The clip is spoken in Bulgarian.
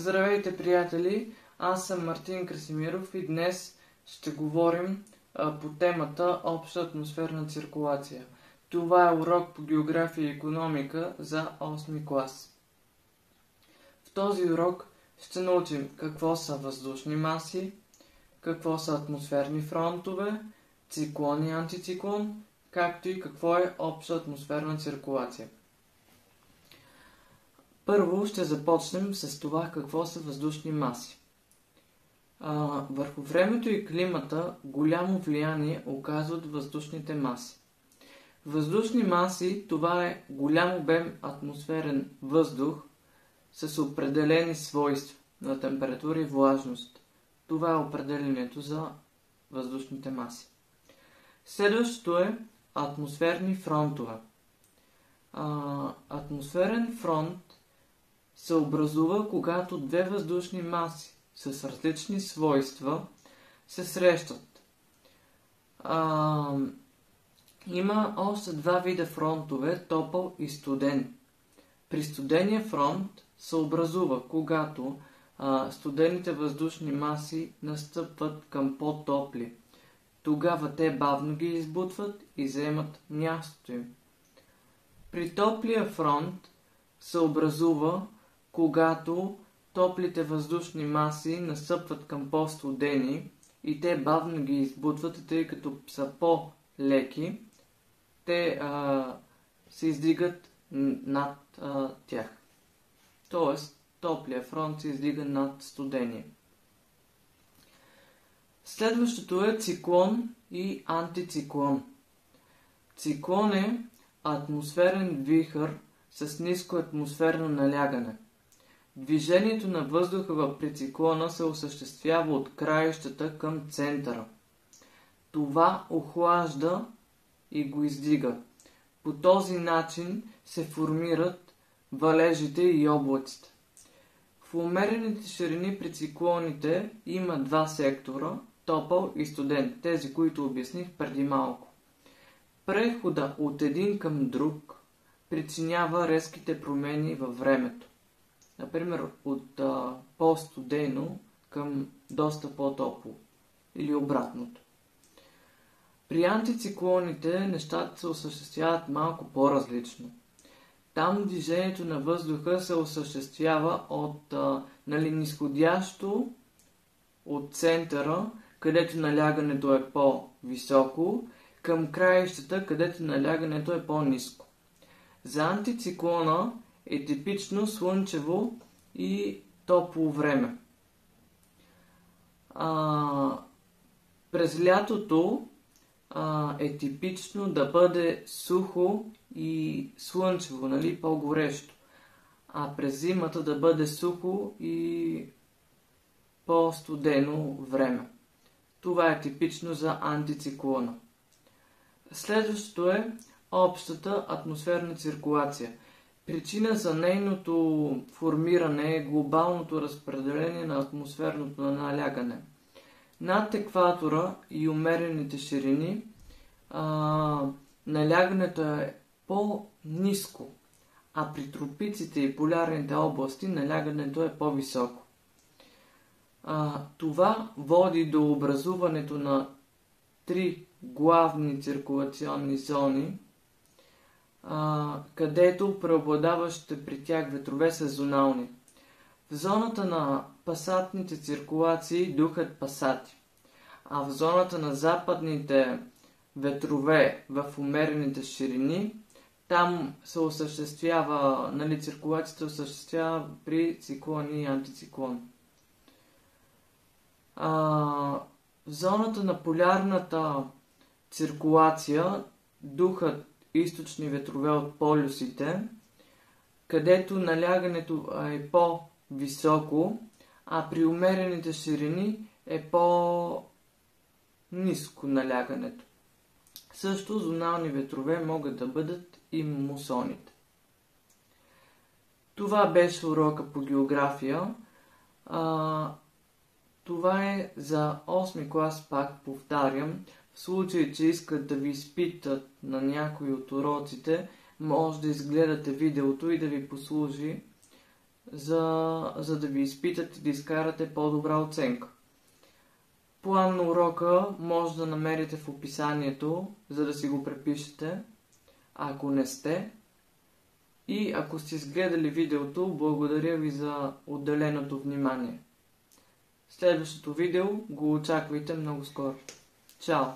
Здравейте, приятели! Аз съм Мартин Красимиров и днес ще говорим по темата обща атмосферна циркулация. Това е урок по география и икономика за 8 клас. В този урок ще научим какво са въздушни маси, какво са атмосферни фронтове, циклон и антициклон, както и какво е обща атмосферна циркулация. Първо ще започнем с това какво са въздушни маси. Върху времето и климата голямо влияние оказват въздушните маси. Въздушни маси, това е голям обем атмосферен въздух с определени свойства на температура и влажност. Това е определението за въздушните маси. Следващото е атмосферни фронтове. Атмосферен фронт се образува, когато две въздушни маси с различни свойства се срещат. Има още два вида фронтове, топъл и студен. При студения фронт се образува, когато студените въздушни маси настъпват към по-топли. Тогава те бавно ги избутват и заемат мястото им. При топлия фронт се образува, когато топлите въздушни маси настъпват към по-студени и те бавно ги избутват, тъй като са по-леки, те се издигат над тях. Тоест, топлия фронт се издига над студения. Следващото е циклон и антициклон. Циклон е атмосферен вихър с ниско атмосферно налягане. Движението на въздуха при циклона се осъществява от краищата към центъра. Това охлажда и го издига. По този начин се формират валежите и облаците. В умерените ширини при циклоните има два сектора – топъл и студен, тези, които обясних преди малко. Прехода от един към друг причинява резките промени във времето. Например, от по-студено към доста по-топло или обратното. При антициклоните нещата се осъществяват малко по-различно. Там движението на въздуха се осъществява от нисходящо от центъра, където налягането е по-високо, към краищата, където налягането е по-ниско. За антициклона е типично слънчево и топло време. През лятото е типично да бъде сухо и слънчево, по-горещо. А през зимата да бъде сухо и по-студено време. Това е типично за антициклона. Следващото е общата атмосферна циркулация. Причина за нейното формиране е глобалното разпределение на атмосферното налягане. Над екватора и умерените ширини налягането е по-ниско, а при тропиците и полярните области налягането е по-високо. Това води до образуването на три главни циркулационни зони, където преобладаващите при тях ветрове са зонални. В зоната на пасатните циркулации духат пасати, а в зоната на западните ветрове в умерените ширини, там се осъществява, циркулацията осъществява при циклон и антициклон. В зоната на полярната циркулация духат източни ветрове от полюсите, където налягането е по-високо, а при умерените ширини е по-ниско налягането. Също зонални ветрове могат да бъдат и мусоните. Това беше урока по география. Това е за 8 клас, пак повтарям. В случай, че искат да ви изпитат на някои от уроците, може да изгледате видеото и да ви послужи за да ви изпитате и да изкарате по-добра оценка. План на урока може да намерите в описанието, за да си го препишете, ако не сте. И ако сте изгледали видеото, благодаря ви за отделеното внимание. Следващото видео го очаквайте много скоро. Чао!